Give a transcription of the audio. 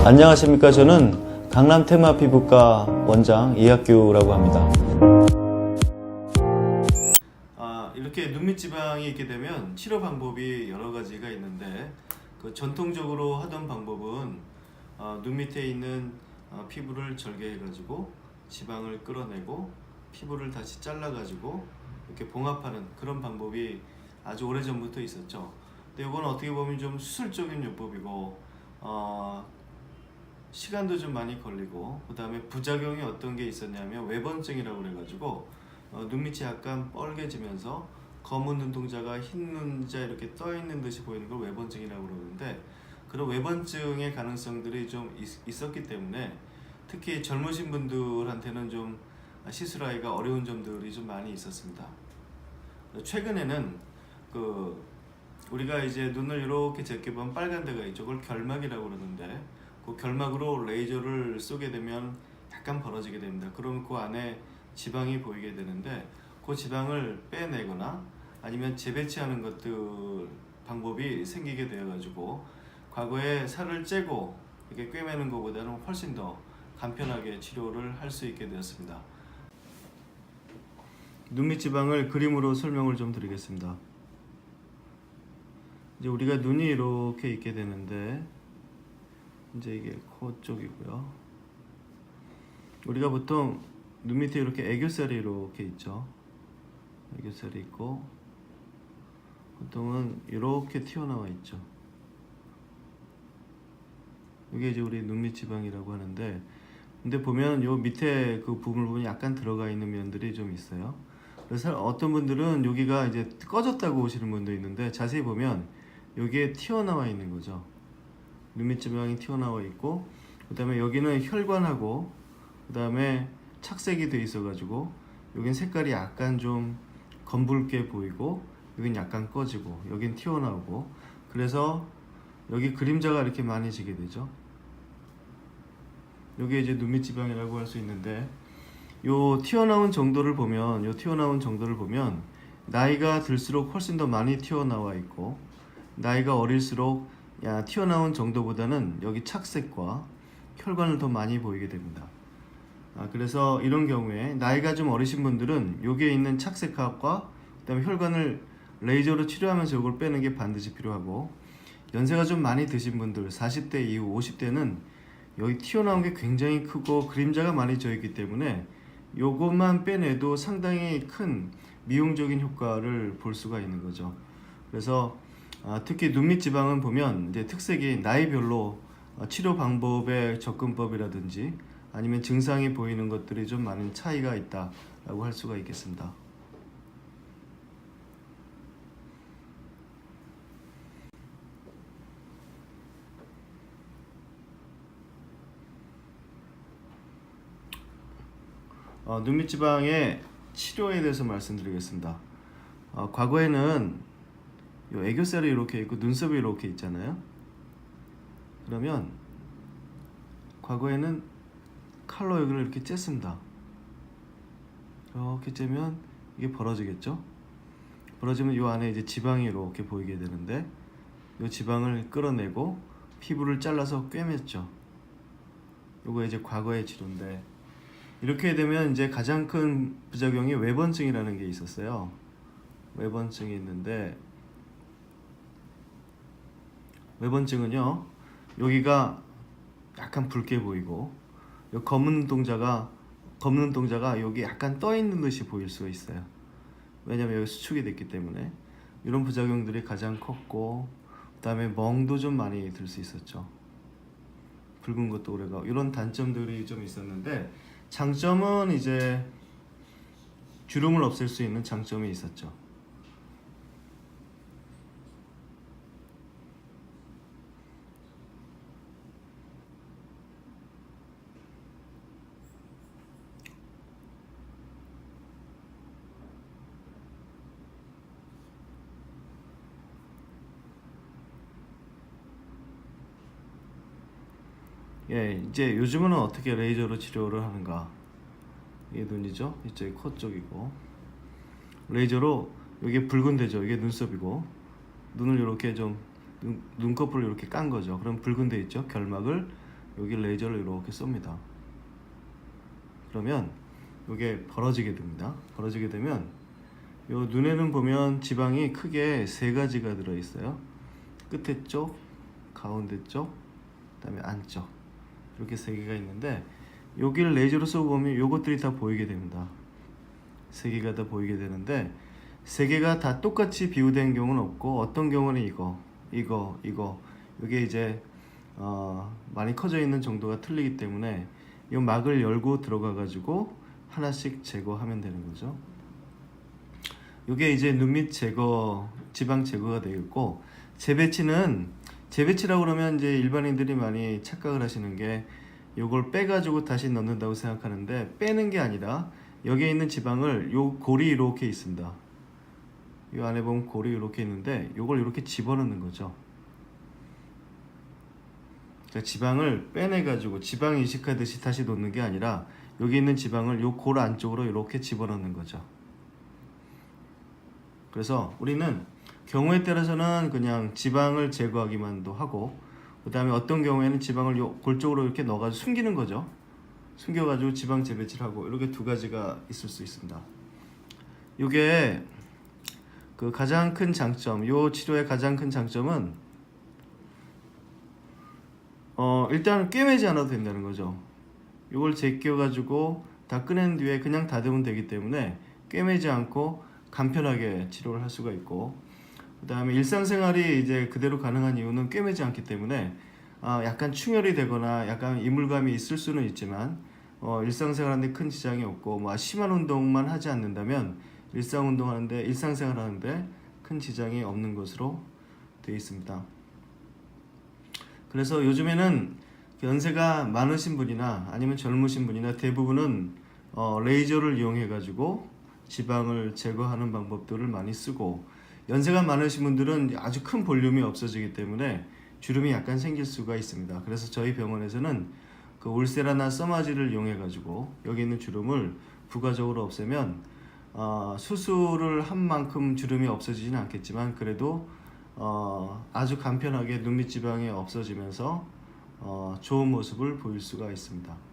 안녕하십니까. 저는 강남 테마 피부과 원장 이학규라고 합니다. 이렇게 눈 밑 지방이 있게 되면 치료 방법이 여러 가지가 있는데, 그 전통적으로 하던 방법은 눈 밑에 있는 피부를 절개해 가지고 지방을 끌어내고 피부를 다시 잘라 가지고 이렇게 봉합하는 그런 방법이 아주 오래전부터 있었죠. 근데 이건 어떻게 보면 좀 수술적인 요법이고 시간도 좀 많이 걸리고, 그 다음에 부작용이 어떤 게 있었냐면 외번증이라고 그래가지고 눈밑이 약간 뻘개지면서 검은 눈동자가 흰 눈자 이렇게 떠 있는 듯이 보이는 걸 외번증이라고 그러는데, 그런 외번증의 가능성들이 좀 있었기 때문에 특히 젊으신 분들한테는 좀 시술하기가 어려운 점들이 좀 많이 있었습니다. 최근에는 우리가 이제 눈을 이렇게 제껴 보면 빨간 데가 있죠. 그걸 결막이라고 그러는데, 그 결막으로 레이저를 쏘게 되면 약간 벌어지게 됩니다. 그러면 그 안에 지방이 보이게 되는데, 그 지방을 빼내거나 아니면 재배치하는 것들 방법이 생기게 되어가지고 과거에 살을 째고 이렇게 꿰매는 것보다는 훨씬 더 간편하게 치료를 할 수 있게 되었습니다. 눈밑 지방을 그림으로 설명을 좀 드리겠습니다. 이제 우리가 눈이 이렇게 있게 되는데, 이제 이게 코 쪽이고요. 우리가 보통 눈 밑에 이렇게 애교살이 이렇게 있죠. 애교살이 있고, 보통은 이렇게 튀어나와 있죠. 이게 이제 우리 눈밑 지방이라고 하는데, 근데 보면 요 밑에 그 부분을 보면 약간 들어가 있는 면들이 좀 있어요. 그래서 어떤 분들은 여기가 이제 꺼졌다고 오시는 분도 있는데, 자세히 보면 여기에 튀어나와 있는 거죠. 눈밑 지방이 튀어나와 있고, 그 다음에 여기는 혈관하고 그 다음에 착색이 돼 있어 가지고 여긴 색깔이 약간 좀 검붉게 보이고, 여긴 약간 꺼지고, 여긴 튀어나오고, 그래서 여기 그림자가 이렇게 많이 지게 되죠. 여기 이제 눈밑 지방이라고 할 수 있는데, 요 튀어나온 정도를 보면 나이가 들수록 훨씬 더 많이 튀어나와 있고, 나이가 어릴수록 튀어나온 정도보다는 여기 착색과 혈관을 더 많이 보이게 됩니다. 그래서 이런 경우에 나이가 좀 어리신 분들은 여기에 있는 착색학과 그다음에 혈관을 레이저로 치료하면서 이걸 빼는 게 반드시 필요하고, 연세가 좀 많이 드신 분들 40대 이후 50대는 여기 튀어나온 게 굉장히 크고 그림자가 많이 져 있기 때문에 요것만 빼내도 상당히 큰 미용적인 효과를 볼 수가 있는 거죠. 그래서 특히 눈밑 지방은 보면 이제 특색이 나이별로 치료 방법의 접근법이라든지 아니면 증상이 보이는 것들이 좀 많은 차이가 있다라고 할 수가 있겠습니다. 눈밑 지방의 치료에 대해서 말씀드리겠습니다. 과거에는 요 애교살이 이렇게 있고 눈썹이 이렇게 있잖아요. 그러면 과거에는 칼로 여기를 이렇게 쬐습니다. 이렇게 쬐면 이게 벌어지겠죠. 벌어지면 이 안에 이제 지방이 이렇게 보이게 되는데, 이 지방을 끌어내고 피부를 잘라서 꿰맸죠. 이거 이제 과거의 치료인데, 이렇게 되면 이제 가장 큰 부작용이 외번증이라는 게 있었어요. 외번증이 있는데, 외번증은요, 여기가 약간 붉게 보이고, 요 검은 눈동자가 여기 약간 떠 있는 듯이 보일 수가 있어요. 왜냐면 여기 수축이 됐기 때문에. 이런 부작용들이 가장 컸고, 그 다음에 멍도 좀 많이 들 수 있었죠. 붉은 것도 오래가, 이런 단점들이 좀 있었는데, 장점은 이제 주름을 없앨 수 있는 장점이 있었죠. 이제 요즘은 어떻게 레이저로 치료를 하는가? 이게 눈이죠. 이쪽이 코 쪽이고, 레이저로 이게 붉은 데죠. 이게 눈썹이고, 눈을 이렇게 좀 눈꺼풀을 이렇게 깐 거죠. 그럼 붉은 데 있죠. 결막을 여기 레이저를 이렇게 쏩니다. 그러면 이게 벌어지게 됩니다. 벌어지게 되면 요 눈에는 보면 지방이 크게 세 가지가 들어 있어요. 끝에 쪽, 가운데 쪽, 그다음에 안쪽, 이렇게 세 개가 있는데 여기를 레이저로 쏘고 보면 요것들이 다 보이게 됩니다. 세 개가 다 보이게 되는데 세 개가 다 똑같이 비유된 경우는 없고, 어떤 경우는 이거 이게 이제 많이 커져 있는 정도가 틀리기 때문에 이 막을 열고 들어가 가지고 하나씩 제거하면 되는 거죠. 이게 이제 눈밑 제거, 지방 제거가 되어 있고, 재배치라고 그러면 이제 일반인들이 많이 착각을 하시는 게 요걸 빼가지고 다시 넣는다고 생각하는데, 빼는 게 아니라 여기에 있는 지방을, 요 골이 이렇게 있습니다. 이 안에 보면 골이 이렇게 있는데 요걸 이렇게 집어넣는 거죠. 그러니까 지방을 빼내가지고 지방 이식하듯이 다시 놓는 게 아니라 여기 있는 지방을 요 골 안쪽으로 이렇게 집어넣는 거죠. 그래서 우리는 경우에 따라서는 그냥 지방을 제거하기만도 하고, 그 다음에 어떤 경우에는 지방을 요 골 쪽으로 이렇게 넣어가지고 숨기는 거죠. 숨겨가지고 지방 재배치를 하고, 이렇게 두 가지가 있을 수 있습니다. 이게 그 가장 큰 장점, 요 치료의 가장 큰 장점은 일단 꿰매지 않아도 된다는 거죠. 이걸 제껴가지고 다 꺼낸 뒤에 그냥 닫으면 되기 때문에 꿰매지 않고 간편하게 치료를 할 수가 있고, 그 다음에 일상생활이 이제 그대로 가능한 이유는 꿰매지 않기 때문에 약간 충혈이 되거나 약간 이물감이 있을 수는 있지만 일상생활하는데 큰 지장이 없고, 뭐 심한 운동만 하지 않는다면 일상생활하는데 큰 지장이 없는 것으로 되어 있습니다. 그래서 요즘에는 연세가 많으신 분이나 아니면 젊으신 분이나 대부분은 레이저를 이용해 가지고 지방을 제거하는 방법들을 많이 쓰고, 연세가 많으신 분들은 아주 큰 볼륨이 없어지기 때문에 주름이 약간 생길 수가 있습니다. 그래서 저희 병원에서는 그 울세라나 써마지를 이용해 가지고 여기 있는 주름을 부가적으로 없애면 수술을 한 만큼 주름이 없어지진 않겠지만 그래도 아주 간편하게 눈밑 지방이 없어지면서 좋은 모습을 보일 수가 있습니다.